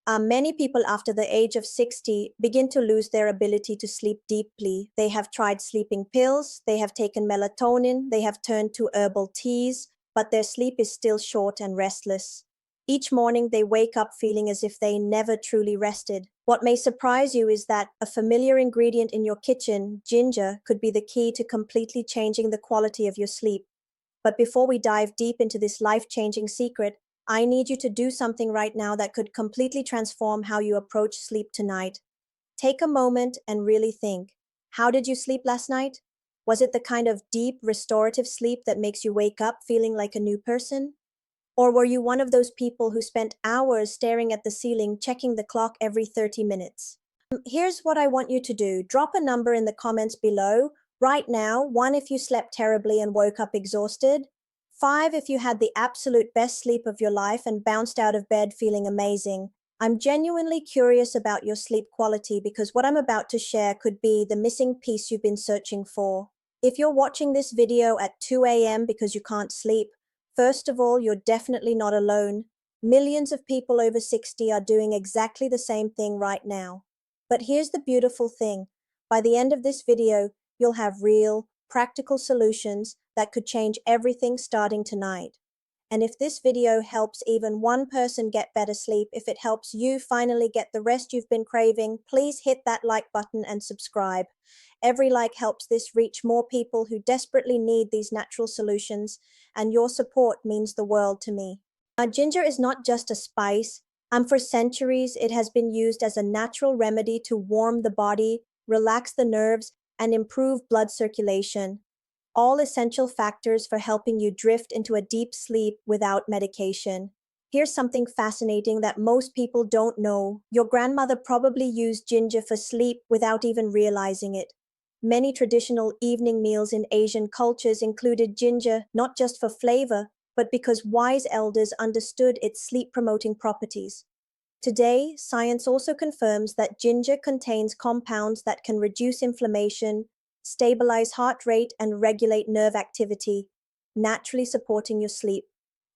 Many people after the age of 60 begin to lose their ability to sleep deeply. They have tried sleeping pills, they have taken melatonin, they have turned to herbal teas, but their sleep is still short and restless. Each morning they wake up feeling as if they never truly rested. What may surprise you is that a familiar ingredient in your kitchen, ginger, could be the key to completely changing the quality of your sleep. But before we dive deep into this life-changing secret, I need you to do something right now that could completely transform how you approach sleep tonight. Take a moment and really think. How did you sleep last night? Was it the kind of deep, restorative sleep that makes you wake up feeling like a new person? Or were you one of those people who spent hours staring at the ceiling, checking the clock every 30 minutes? Here's what I want you to do. Drop a number in the comments below. Right now, 1 if you slept terribly and woke up exhausted, 5 if you had the absolute best sleep of your life and bounced out of bed feeling amazing. I'm genuinely curious about your sleep quality because what I'm about to share could be the missing piece you've been searching for. If you're watching this video at 2 a.m. because you can't sleep, first of all, you're definitely not alone. Millions of people over 60 are doing exactly the same thing right now. But here's the beautiful thing. By the end of this video, you'll have real, practical solutions that could change everything starting tonight. And if this video helps even one person get better sleep, if it helps you finally get the rest you've been craving, please hit that like button and subscribe. Every like helps this reach more people who desperately need these natural solutions, and your support means the world to me. Ginger is not just a spice. For centuries, it has been used as a natural remedy to warm the body, relax the nerves, and improve blood circulation. All essential factors for helping you drift into a deep sleep without medication. Here's something fascinating that most people don't know. Your grandmother probably used ginger for sleep without even realizing it. Many traditional evening meals in Asian cultures included ginger not just for flavor, but because wise elders understood its sleep-promoting properties. Today, science also confirms that ginger contains compounds that can reduce inflammation, stabilize heart rate, and regulate nerve activity, naturally supporting your sleep.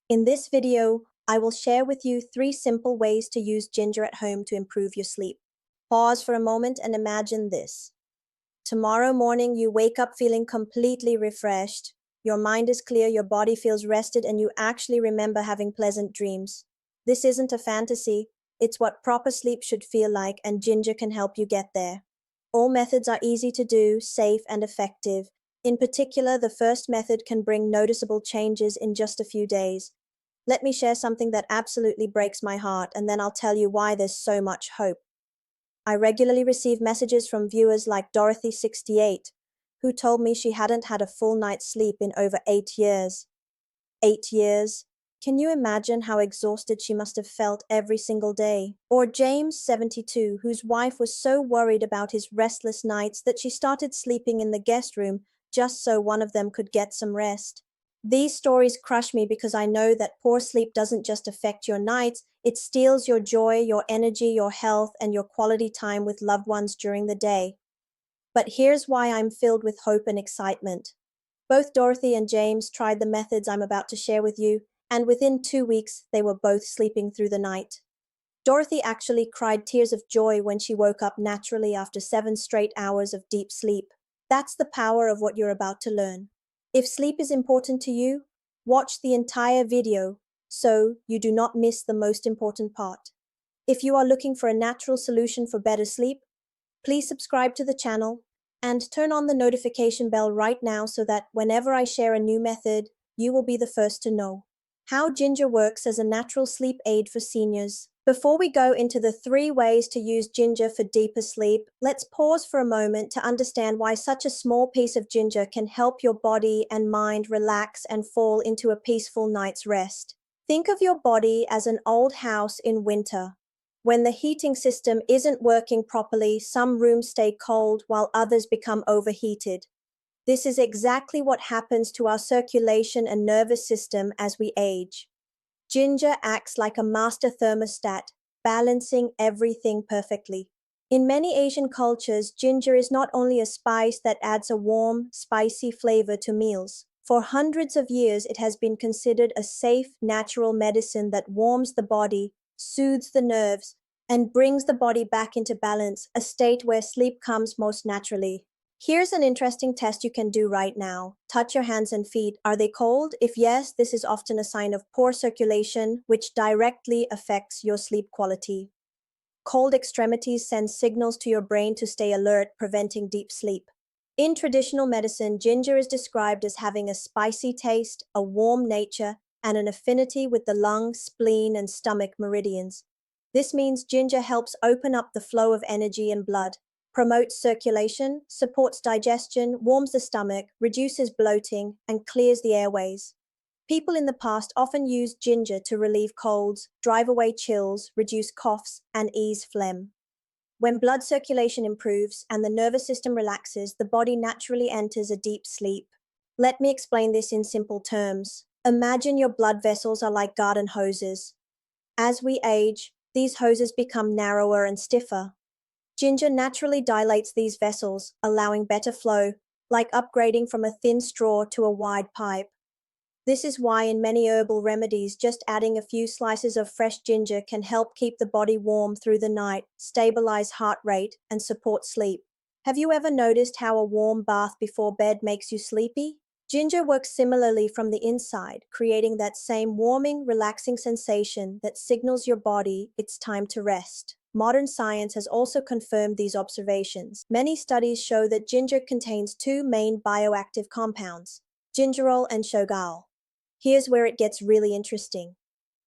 In this video, I will share with you 3 simple ways to use ginger at home to improve your sleep. Pause for a moment and imagine this. Tomorrow morning, you wake up feeling completely refreshed. Your mind is clear, your body feels rested, and you actually remember having pleasant dreams. This isn't a fantasy. It's what proper sleep should feel like, and ginger can help you get there. All methods are easy to do, safe, and effective. In particular, the first method can bring noticeable changes in just a few days. Let me share something that absolutely breaks my heart, and then I'll tell you why there's so much hope. I regularly receive messages from viewers like Dorothy, 68, who told me she hadn't had a full night's sleep in over 8 years. 8 years? Can you imagine how exhausted she must have felt every single day? Or James, 72, whose wife was so worried about his restless nights that she started sleeping in the guest room just so one of them could get some rest. These stories crush me because I know that poor sleep doesn't just affect your nights, it steals your joy, your energy, your health, and your quality time with loved ones during the day. But here's why I'm filled with hope and excitement. Both Dorothy and James tried the methods I'm about to share with you, and within 2 weeks, they were both sleeping through the night. Dorothy actually cried tears of joy when she woke up naturally after 7 straight hours of deep sleep. That's the power of what you're about to learn. If sleep is important to you, watch the entire video so you do not miss the most important part. If you are looking for a natural solution for better sleep, please subscribe to the channel and turn on the notification bell right now so that whenever I share a new method, you will be the first to know. How ginger works as a natural sleep aid for seniors. Before we go into the 3 ways to use ginger for deeper sleep, let's pause for a moment to understand why such a small piece of ginger can help your body and mind relax and fall into a peaceful night's rest. Think of your body as an old house in winter. When the heating system isn't working properly, some rooms stay cold while others become overheated. This is exactly what happens to our circulation and nervous system as we age. Ginger acts like a master thermostat, balancing everything perfectly. In many Asian cultures, ginger is not only a spice that adds a warm, spicy flavor to meals. For hundreds of years, it has been considered a safe, natural medicine that warms the body, soothes the nerves, and brings the body back into balance, a state where sleep comes most naturally. Here's an interesting test you can do right now. Touch your hands and feet. Are they cold? If yes, this is often a sign of poor circulation, which directly affects your sleep quality. Cold extremities send signals to your brain to stay alert, preventing deep sleep. In traditional medicine, ginger is described as having a spicy taste, a warm nature, and an affinity with the lung, spleen, and stomach meridians. This means ginger helps open up the flow of energy and blood, promotes circulation, supports digestion, warms the stomach, reduces bloating, and clears the airways. People in the past often used ginger to relieve colds, drive away chills, reduce coughs, and ease phlegm. When blood circulation improves and the nervous system relaxes, the body naturally enters a deep sleep. Let me explain this in simple terms. Imagine your blood vessels are like garden hoses. As we age, these hoses become narrower and stiffer. Ginger naturally dilates these vessels, allowing better flow, like upgrading from a thin straw to a wide pipe. This is why in many herbal remedies, just adding a few slices of fresh ginger can help keep the body warm through the night, stabilize heart rate, and support sleep. Have you ever noticed how a warm bath before bed makes you sleepy? Ginger works similarly from the inside, creating that same warming, relaxing sensation that signals your body it's time to rest. Modern science has also confirmed these observations. Many studies show that ginger contains two main bioactive compounds, gingerol and shogal. Here's where it gets really interesting.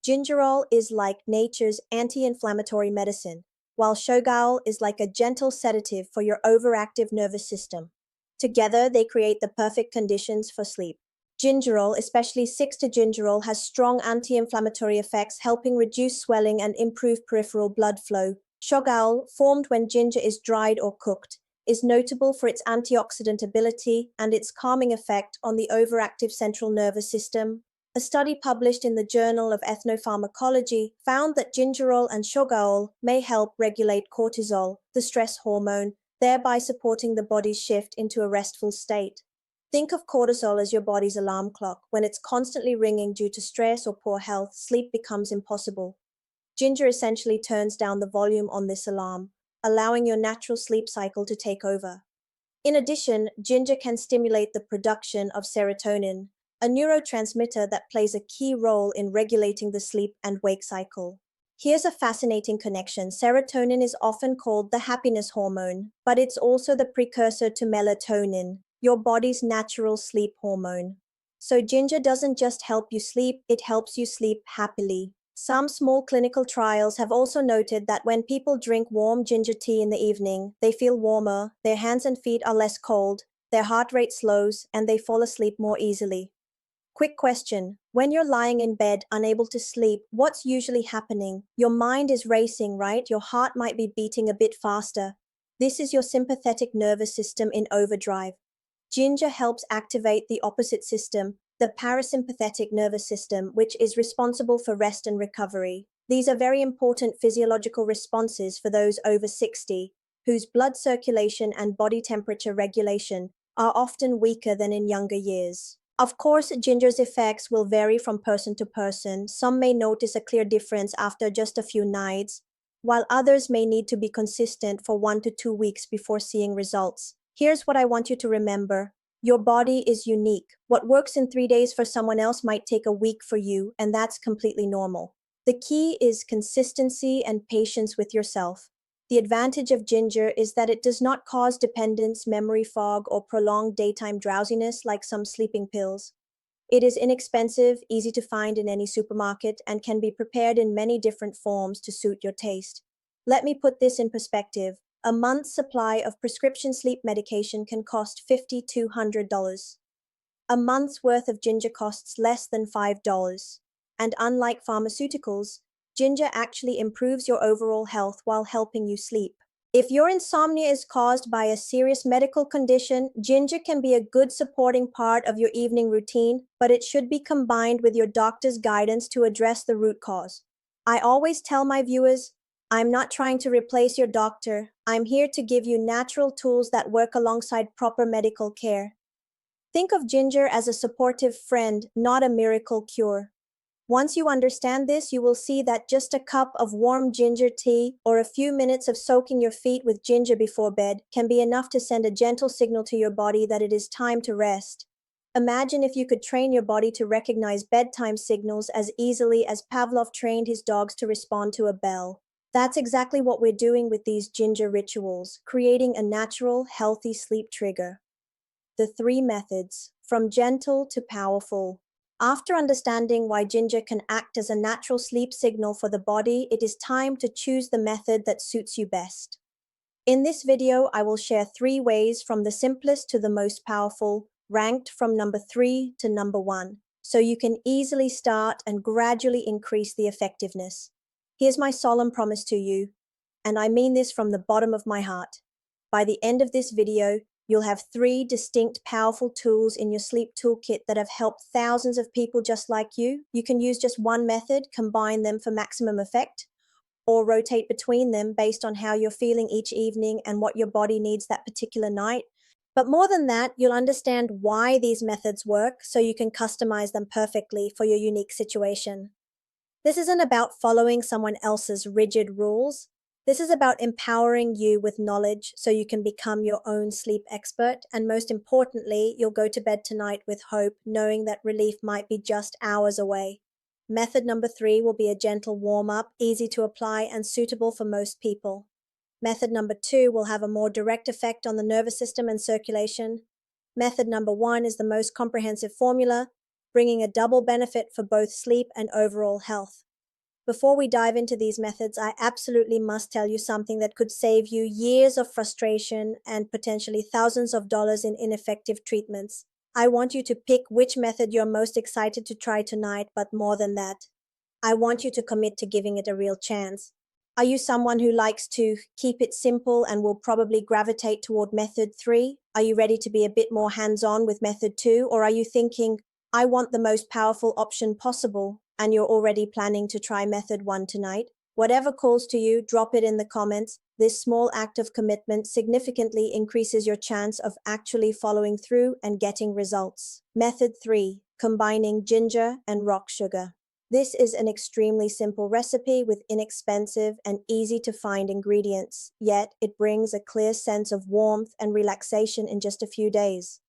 Gingerol is like nature's anti-inflammatory medicine, while shogal is like a gentle sedative for your overactive nervous system. Together, they create the perfect conditions for sleep. Gingerol, especially 6-gingerol, has strong anti-inflammatory effects, helping reduce swelling and improve peripheral blood flow. Shogal, formed when ginger is dried or cooked, is notable for its antioxidant ability and its calming effect on the overactive central nervous system. A study published in the Journal of Ethnopharmacology found that gingerol and shogal may help regulate cortisol, the stress hormone, thereby supporting the body's shift into a restful state. Think of cortisol as your body's alarm clock. When it's constantly ringing due to stress or poor health, sleep becomes impossible. Ginger essentially turns down the volume on this alarm, allowing your natural sleep cycle to take over. In addition, ginger can stimulate the production of serotonin, a neurotransmitter that plays a key role in regulating the sleep and wake cycle. Here's a fascinating connection. Serotonin is often called the happiness hormone, but it's also the precursor to melatonin, your body's natural sleep hormone. So ginger doesn't just help you sleep, it helps you sleep happily. Some small clinical trials have also noted that when people drink warm ginger tea in the evening, they feel warmer, their hands and feet are less cold, their heart rate slows, and they fall asleep more easily. Quick question. When you're lying in bed, unable to sleep, what's usually happening? Your mind is racing, right? Your heart might be beating a bit faster. This is your sympathetic nervous system in overdrive. Ginger helps activate the opposite system, the parasympathetic nervous system, which is responsible for rest and recovery. These are very important physiological responses for those over 60, whose blood circulation and body temperature regulation are often weaker than in younger years. Of course, ginger's effects will vary from person to person. Some may notice a clear difference after just a few nights, while others may need to be consistent for 1 to 2 weeks before seeing results. Here's what I want you to remember. Your body is unique. What works in 3 days for someone else might take a week for you, and that's completely normal. The key is consistency and patience with yourself. The advantage of ginger is that it does not cause dependence, memory fog, or prolonged daytime drowsiness like some sleeping pills. It is inexpensive, easy to find in any supermarket, and can be prepared in many different forms to suit your taste. Let me put this in perspective. A month's supply of prescription sleep medication can cost $5,200. A month's worth of ginger costs less than $5. And unlike pharmaceuticals, ginger actually improves your overall health while helping you sleep. If your insomnia is caused by a serious medical condition, ginger can be a good supporting part of your evening routine, but it should be combined with your doctor's guidance to address the root cause. I always tell my viewers, I'm not trying to replace your doctor. I'm here to give you natural tools that work alongside proper medical care. Think of ginger as a supportive friend, not a miracle cure. Once you understand this, you will see that just a cup of warm ginger tea or a few minutes of soaking your feet with ginger before bed can be enough to send a gentle signal to your body that it is time to rest. Imagine if you could train your body to recognize bedtime signals as easily as Pavlov trained his dogs to respond to a bell. That's exactly what we're doing with these ginger rituals, creating a natural, healthy sleep trigger. The three methods, from gentle to powerful. After understanding why ginger can act as a natural sleep signal for the body, it is time to choose the method that suits you best. In this video, I will share 3 ways from the simplest to the most powerful, ranked from number 3 to number 1, so you can easily start and gradually increase the effectiveness. Here's my solemn promise to you, and I mean this from the bottom of my heart. By the end of this video, you'll have 3 distinct powerful tools in your sleep toolkit that have helped thousands of people just like you. You can use just one method, combine them for maximum effect, or rotate between them based on how you're feeling each evening and what your body needs that particular night. But more than that, you'll understand why these methods work so you can customize them perfectly for your unique situation. This isn't about following someone else's rigid rules. This is about empowering you with knowledge so you can become your own sleep expert. And most importantly, you'll go to bed tonight with hope, knowing that relief might be just hours away. Method number 3 will be a gentle warm-up, easy to apply and suitable for most people. Method number 2 will have a more direct effect on the nervous system and circulation. Method number 1 is the most comprehensive formula, bringing a double benefit for both sleep and overall health. Before we dive into these methods, I absolutely must tell you something that could save you years of frustration and potentially thousands of dollars in ineffective treatments. I want you to pick which method you're most excited to try tonight, but more than that, I want you to commit to giving it a real chance. Are you someone who likes to keep it simple and will probably gravitate toward method 3? Are you ready to be a bit more hands-on with method 2? Or are you thinking, I want the most powerful option possible, and you're already planning to try method 1 tonight? Whatever calls to you, drop it in the comments. This small act of commitment significantly increases your chance of actually following through and getting results. Method 3, combining ginger and rock sugar. This is an extremely simple recipe with inexpensive and easy to find ingredients, yet it brings a clear sense of warmth and relaxation in just a few days.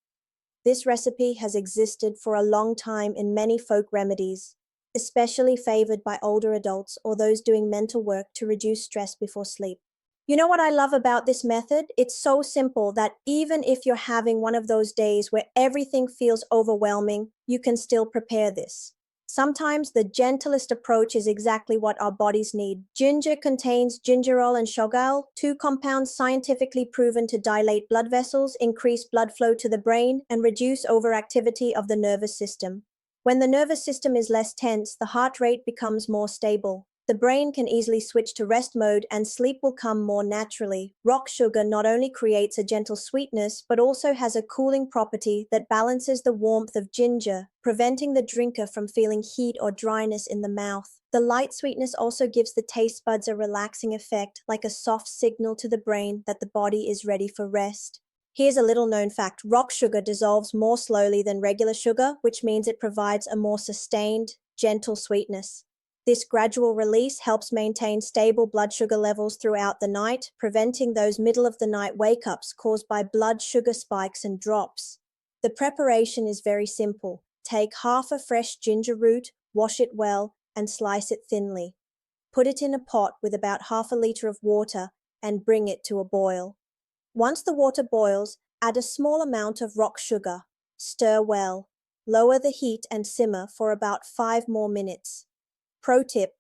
This recipe has existed for a long time in many folk remedies, especially favored by older adults or those doing mental work to reduce stress before sleep. You know what I love about this method? It's so simple that even if you're having one of those days where everything feels overwhelming, you can still prepare this. Sometimes the gentlest approach is exactly what our bodies need. Ginger contains gingerol and shogal, 2 compounds scientifically proven to dilate blood vessels, increase blood flow to the brain, and reduce overactivity of the nervous system. When the nervous system is less tense, the heart rate becomes more stable. The brain can easily switch to rest mode and sleep will come more naturally. Rock sugar not only creates a gentle sweetness, but also has a cooling property that balances the warmth of ginger, preventing the drinker from feeling heat or dryness in the mouth. The light sweetness also gives the taste buds a relaxing effect, like a soft signal to the brain that the body is ready for rest. Here's a little known fact. Rock sugar dissolves more slowly than regular sugar, which means it provides a more sustained, gentle sweetness. This gradual release helps maintain stable blood sugar levels throughout the night, preventing those middle-of-the-night wake-ups caused by blood sugar spikes and drops. The preparation is very simple. Take half a fresh ginger root, wash it well, and slice it thinly. Put it in a pot with about half a liter of water and bring it to a boil. Once the water boils, add a small amount of rock sugar. Stir well. Lower the heat and simmer for about 5 more minutes. Pro tip: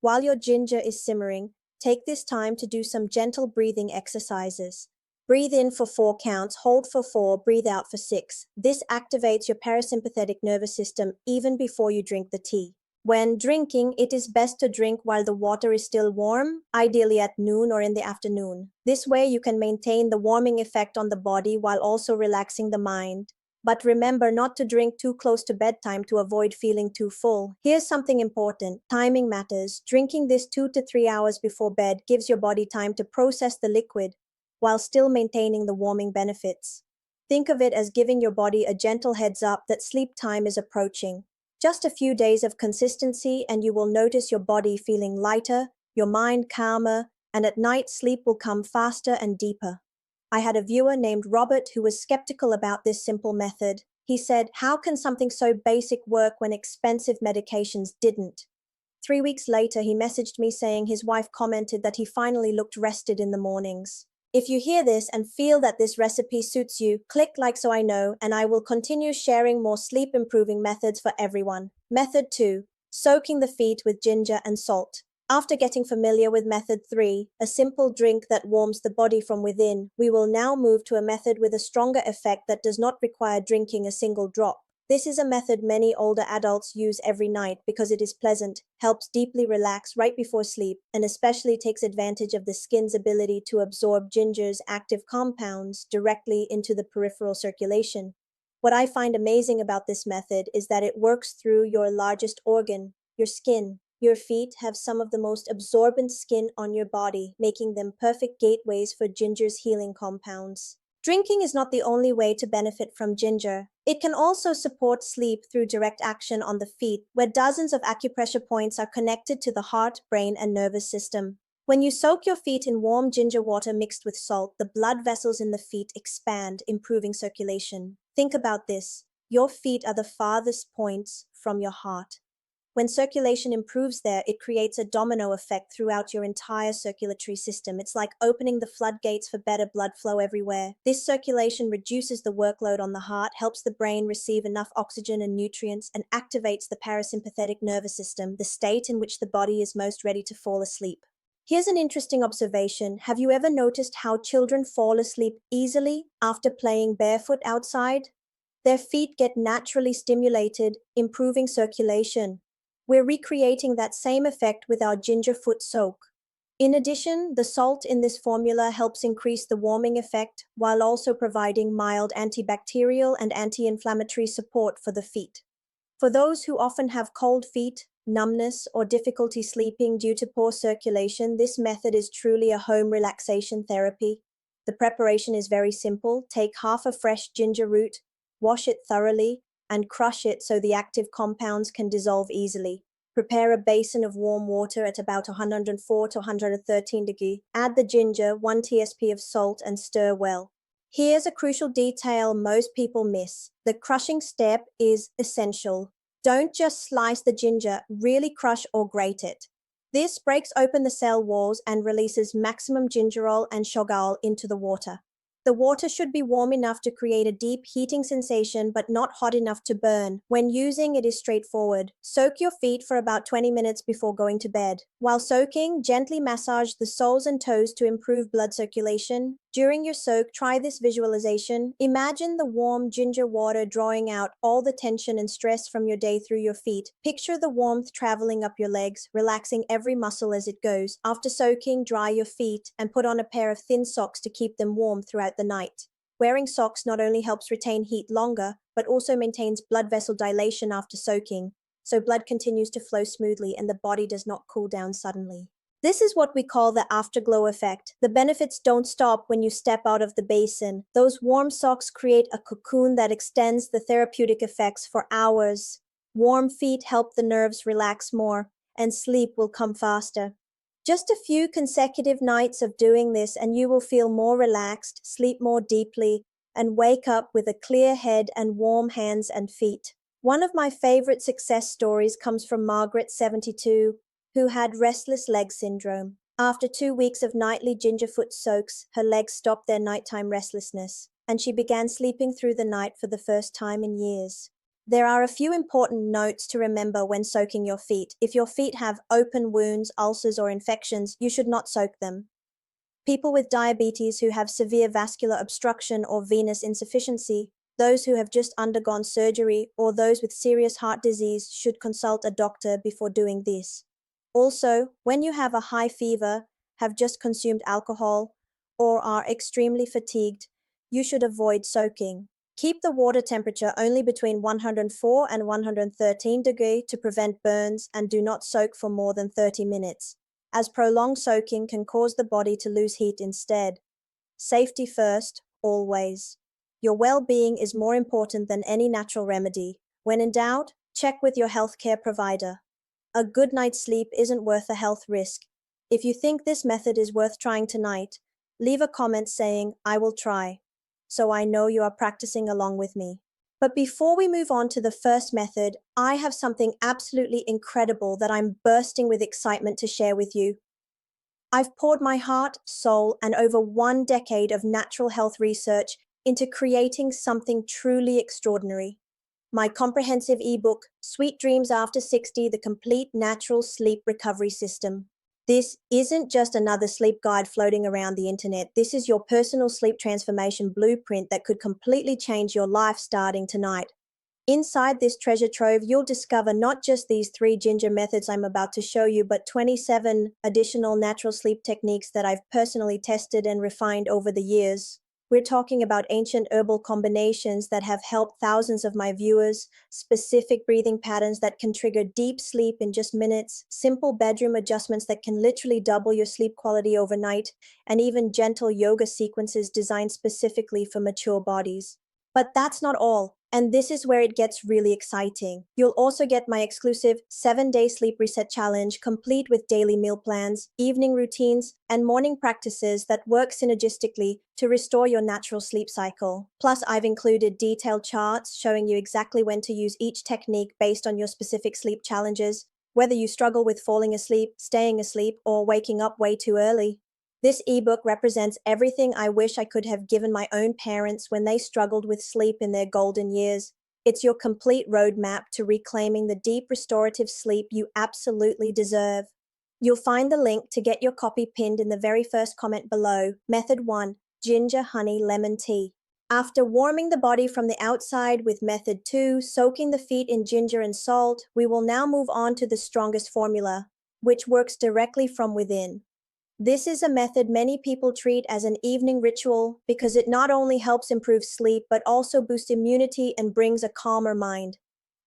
while your ginger is simmering, take this time to do some gentle breathing exercises. Breathe in for 4 counts, hold for 4, breathe out for 6. This activates your parasympathetic nervous system even before you drink the tea. When drinking, it is best to drink while the water is still warm, ideally at noon or in the afternoon. This way you can maintain the warming effect on the body while also relaxing the mind. But remember not to drink too close to bedtime to avoid feeling too full. Here's something important. Timing matters. Drinking this 2 to 3 hours before bed gives your body time to process the liquid while still maintaining the warming benefits. Think of it as giving your body a gentle heads up that sleep time is approaching. Just a few days of consistency and you will notice your body feeling lighter, your mind calmer, and at night sleep will come faster and deeper. I had a viewer named Robert who was skeptical about this simple method. He said, "How can something so basic work when expensive medications didn't?" 3 weeks later, he messaged me saying his wife commented that he finally looked rested in the mornings. If you hear this and feel that this recipe suits you, click like so I know, and I will continue sharing more sleep improving methods for everyone. Method 2. Soaking the feet with ginger and salt. After getting familiar with method 3, a simple drink that warms the body from within, we will now move to a method with a stronger effect that does not require drinking a single drop. This is a method many older adults use every night because it is pleasant, helps deeply relax right before sleep, and especially takes advantage of the skin's ability to absorb ginger's active compounds directly into the peripheral circulation. What I find amazing about this method is that it works through your largest organ, your skin. Your feet have some of the most absorbent skin on your body, making them perfect gateways for ginger's healing compounds. Drinking is not the only way to benefit from ginger. It can also support sleep through direct action on the feet, where dozens of acupressure points are connected to the heart, brain, and nervous system. When you soak your feet in warm ginger water mixed with salt, the blood vessels in the feet expand, improving circulation. Think about this. Your feet are the farthest points from your heart. When circulation improves there, it creates a domino effect throughout your entire circulatory system. It's like opening the floodgates for better blood flow everywhere. This circulation reduces the workload on the heart, helps the brain receive enough oxygen and nutrients, and activates the parasympathetic nervous system, the state in which the body is most ready to fall asleep. Here's an interesting observation. Have you ever noticed how children fall asleep easily after playing barefoot outside? Their feet get naturally stimulated, improving circulation. We're recreating that same effect with our ginger foot soak. In addition, the salt in this formula helps increase the warming effect while also providing mild antibacterial and anti-inflammatory support for the feet. For those who often have cold feet, numbness, or difficulty sleeping due to poor circulation, this method is truly a home relaxation therapy. The preparation is very simple. Take half a fresh ginger root, wash it thoroughly, and crush it so the active compounds can dissolve easily. Prepare a basin of warm water at about 104 to 113 degrees. Add the ginger, 1 tsp of salt, and stir well. Here's a crucial detail most people miss. The crushing step is essential. Don't just slice the ginger, really crush or grate it. This breaks open the cell walls and releases maximum gingerol and shogal into the water. The water should be warm enough to create a deep heating sensation but not hot enough to burn. When using, it is straightforward. Soak your feet for about 20 minutes before going to bed. While soaking, gently massage the soles and toes to improve blood circulation. During your soak, try this visualization. Imagine the warm ginger water drawing out all the tension and stress from your day through your feet. Picture the warmth traveling up your legs, relaxing every muscle as it goes. After soaking, dry your feet and put on a pair of thin socks to keep them warm throughout the night. Wearing socks not only helps retain heat longer, but also maintains blood vessel dilation after soaking, so blood continues to flow smoothly and the body does not cool down suddenly. This is what we call the afterglow effect. The benefits don't stop when you step out of the basin. Those warm socks create a cocoon that extends the therapeutic effects for hours. Warm feet help the nerves relax more, and sleep will come faster. Just a few consecutive nights of doing this and you will feel more relaxed, sleep more deeply, and wake up with a clear head and warm hands and feet. One of my favorite success stories comes from Margaret, 72, who had restless leg syndrome. After 2 weeks of nightly gingerfoot soaks, her legs stopped their nighttime restlessness, and she began sleeping through the night for the first time in years. There are a few important notes to remember when soaking your feet. If your feet have open wounds, ulcers, or infections, you should not soak them. People with diabetes who have severe vascular obstruction or venous insufficiency, those who have just undergone surgery, or those with serious heart disease should consult a doctor before doing this. Also, when you have a high fever, have just consumed alcohol, or are extremely fatigued, you should avoid soaking. Keep the water temperature only between 104 and 113 degrees to prevent burns, and do not soak for more than 30 minutes, as prolonged soaking can cause the body to lose heat instead. Safety first, always. Your well-being is more important than any natural remedy. When in doubt, check with your healthcare provider. A good night's sleep isn't worth a health risk. If you think this method is worth trying tonight, leave a comment saying, "I will try," so I know you are practicing along with me. But before we move on to the first method, I have something absolutely incredible that I'm bursting with excitement to share with you. I've poured my heart, soul, and over 1 decade of natural health research into creating something truly extraordinary. My comprehensive ebook, Sweet Dreams After 60, The Complete Natural Sleep Recovery System. This isn't just another sleep guide floating around the internet. This is your personal sleep transformation blueprint that could completely change your life starting tonight. Inside this treasure trove, you'll discover not just these 3 ginger methods I'm about to show you, but 27 additional natural sleep techniques that I've personally tested and refined over the years. We're talking about ancient herbal combinations that have helped thousands of my viewers, specific breathing patterns that can trigger deep sleep in just minutes, simple bedroom adjustments that can literally double your sleep quality overnight, and even gentle yoga sequences designed specifically for mature bodies. But that's not all. And this is where it gets really exciting. You'll also get my exclusive 7-day sleep reset challenge, complete with daily meal plans, evening routines, and morning practices that work synergistically to restore your natural sleep cycle. Plus, I've included detailed charts showing you exactly when to use each technique based on your specific sleep challenges, whether you struggle with falling asleep, staying asleep, or waking up way too early. This ebook represents everything I wish I could have given my own parents when they struggled with sleep in their golden years. It's your complete roadmap to reclaiming the deep restorative sleep you absolutely deserve. You'll find the link to get your copy pinned in the very first comment below. Method 1, Ginger Honey Lemon Tea. After warming the body from the outside with Method 2, soaking the feet in ginger and salt, we will now move on to the strongest formula, which works directly from within. This is a method many people treat as an evening ritual because it not only helps improve sleep but also boosts immunity and brings a calmer mind.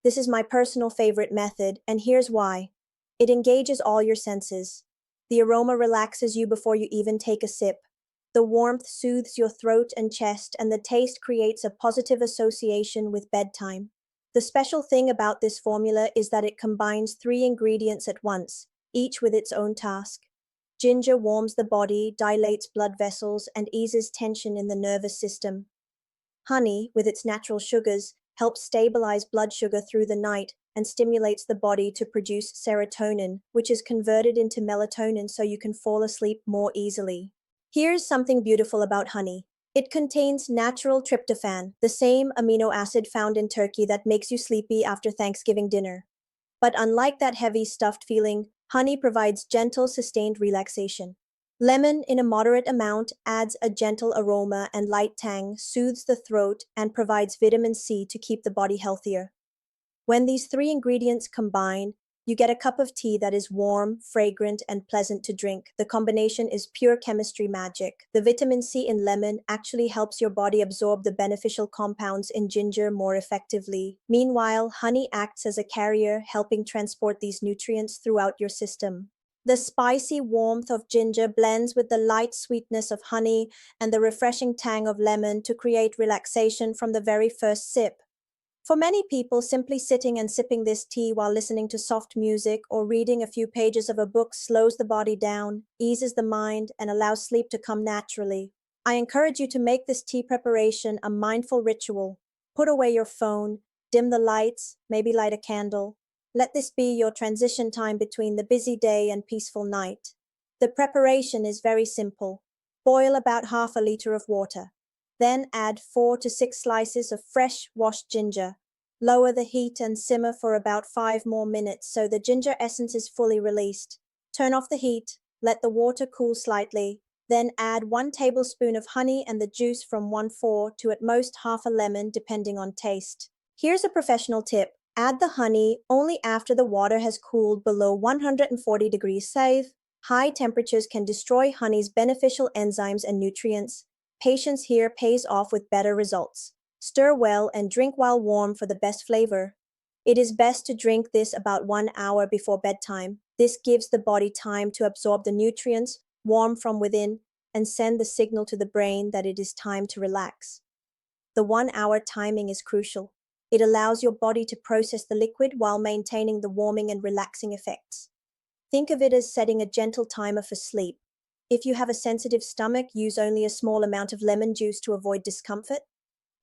This is my personal favorite method, and here's why. It engages all your senses. The aroma relaxes you before you even take a sip. The warmth soothes your throat and chest, and the taste creates a positive association with bedtime. The special thing about this formula is that it combines 3 ingredients at once, each with its own task. Ginger warms the body, dilates blood vessels, and eases tension in the nervous system. Honey, with its natural sugars, helps stabilize blood sugar through the night and stimulates the body to produce serotonin, which is converted into melatonin so you can fall asleep more easily. Here's something beautiful about honey. It contains natural tryptophan, the same amino acid found in turkey that makes you sleepy after Thanksgiving dinner. But unlike that heavy, stuffed feeling, honey provides gentle, sustained relaxation. Lemon, in a moderate amount, adds a gentle aroma and light tang, soothes the throat, and provides vitamin C to keep the body healthier. When these 3 ingredients combine, you get a cup of tea that is warm, fragrant, and pleasant to drink. The combination is pure chemistry magic. The vitamin C in lemon actually helps your body absorb the beneficial compounds in ginger more effectively. Meanwhile, honey acts as a carrier, helping transport these nutrients throughout your system. The spicy warmth of ginger blends with the light sweetness of honey and the refreshing tang of lemon to create relaxation from the very first sip. For many people, simply sitting and sipping this tea while listening to soft music or reading a few pages of a book slows the body down, eases the mind, and allows sleep to come naturally. I encourage you to make this tea preparation a mindful ritual. Put away your phone, dim the lights, maybe light a candle. Let this be your transition time between the busy day and peaceful night. The preparation is very simple. Boil about half a liter of water. Then add 4 to 6 slices of fresh washed ginger. Lower the heat and simmer for about 5 more minutes so the ginger essence is fully released. Turn off the heat, let the water cool slightly, then add 1 tablespoon of honey and the juice from 1/4 to at most half a lemon depending on taste. Here's a professional tip. Add the honey only after the water has cooled below 140 degrees Celsius. High temperatures can destroy honey's beneficial enzymes and nutrients. Patience here pays off with better results. Stir well and drink while warm for the best flavor. It is best to drink this about 1 hour before bedtime. This gives the body time to absorb the nutrients, warm from within, and send the signal to the brain that it is time to relax. The 1 hour timing is crucial. It allows your body to process the liquid while maintaining the warming and relaxing effects. Think of it as setting a gentle timer for sleep. If you have a sensitive stomach, use only a small amount of lemon juice to avoid discomfort.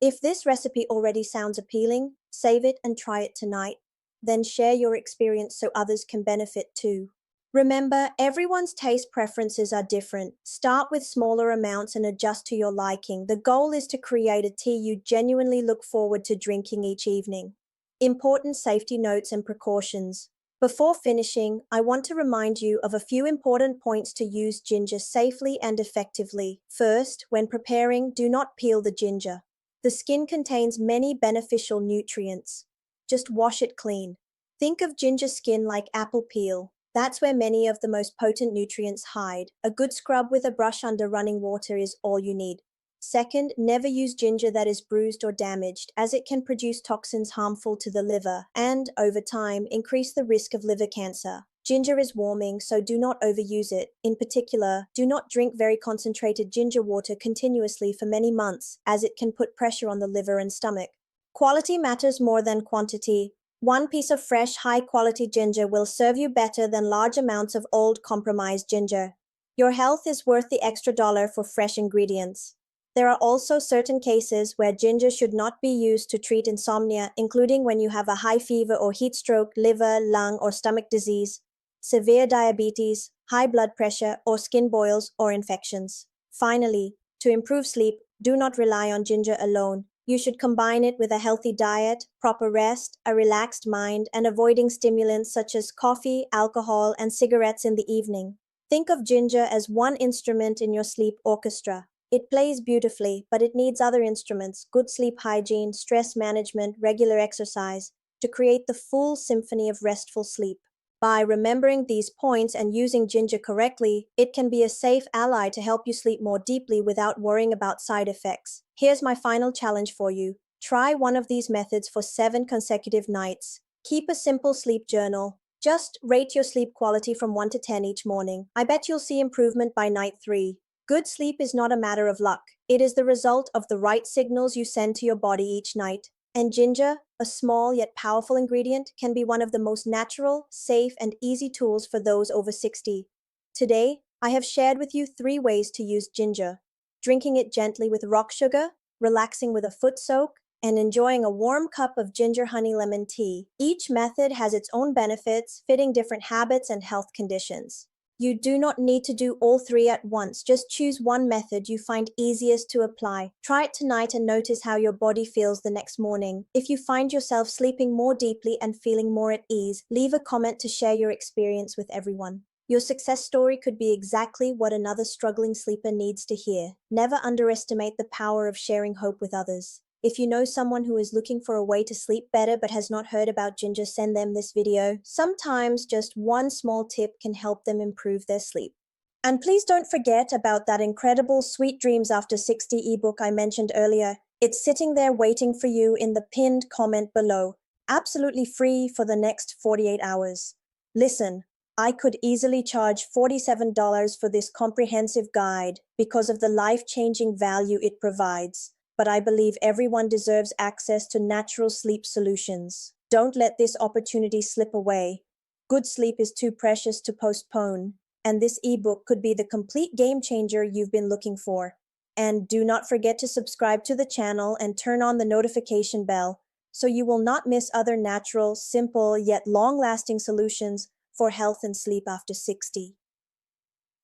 If this recipe already sounds appealing, save it and try it tonight. Then share your experience so others can benefit too. Remember, everyone's taste preferences are different. Start with smaller amounts and adjust to your liking. The goal is to create a tea you genuinely look forward to drinking each evening. Important safety notes and precautions. Before finishing, I want to remind you of a few important points to use ginger safely and effectively. First, when preparing, do not peel the ginger. The skin contains many beneficial nutrients. Just wash it clean. Think of ginger skin like apple peel. That's where many of the most potent nutrients hide. A good scrub with a brush under running water is all you need. Second, never use ginger that is bruised or damaged, as it can produce toxins harmful to the liver and, over time, increase the risk of liver cancer. Ginger is warming, so do not overuse it. In particular, do not drink very concentrated ginger water continuously for many months, as it can put pressure on the liver and stomach. Quality matters more than quantity. One piece of fresh, high-quality ginger will serve you better than large amounts of old, compromised ginger. Your health is worth the extra dollar for fresh ingredients. There are also certain cases where ginger should not be used to treat insomnia, including when you have a high fever or heat stroke, liver, lung, or stomach disease, severe diabetes, high blood pressure, or skin boils or infections. Finally, to improve sleep, do not rely on ginger alone. You should combine it with a healthy diet, proper rest, a relaxed mind, and avoiding stimulants such as coffee, alcohol, and cigarettes in the evening. Think of ginger as one instrument in your sleep orchestra. It plays beautifully, but it needs other instruments, good sleep hygiene, stress management, regular exercise, to create the full symphony of restful sleep. By remembering these points and using ginger correctly, it can be a safe ally to help you sleep more deeply without worrying about side effects. Here's my final challenge for you. Try one of these methods for 7 consecutive nights. Keep a simple sleep journal. Just rate your sleep quality from 1 to 10 each morning. I bet you'll see improvement by night 3. Good sleep is not a matter of luck. It is the result of the right signals you send to your body each night. And ginger, a small yet powerful ingredient, can be one of the most natural, safe, and easy tools for those over 60. Today, I have shared with you 3 ways to use ginger: drinking it gently with rock sugar, relaxing with a foot soak, and enjoying a warm cup of ginger honey lemon tea. Each method has its own benefits, fitting different habits and health conditions. You do not need to do all 3 at once. Just choose one method you find easiest to apply. Try it tonight and notice how your body feels the next morning. If you find yourself sleeping more deeply and feeling more at ease, leave a comment to share your experience with everyone. Your success story could be exactly what another struggling sleeper needs to hear. Never underestimate the power of sharing hope with others. If you know someone who is looking for a way to sleep better but has not heard about ginger, send them this video. Sometimes just one small tip can help them improve their sleep. And please don't forget about that incredible Sweet Dreams After 60 ebook I mentioned earlier. It's sitting there waiting for you in the pinned comment below. Absolutely free for the next 48 hours. Listen, I could easily charge $47 for this comprehensive guide because of the life-changing value it provides. But I believe everyone deserves access to natural sleep solutions. Don't let this opportunity slip away. Good sleep is too precious to postpone, and this ebook could be the complete game changer you've been looking for. And do not forget to subscribe to the channel and turn on the notification bell so you will not miss other natural, simple, yet long-lasting solutions for health and sleep after 60.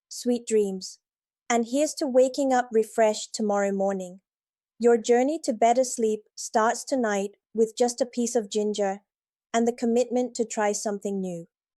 Sweet dreams. And here's to waking up refreshed tomorrow morning. Your journey to better sleep starts tonight with just a piece of ginger and the commitment to try something new.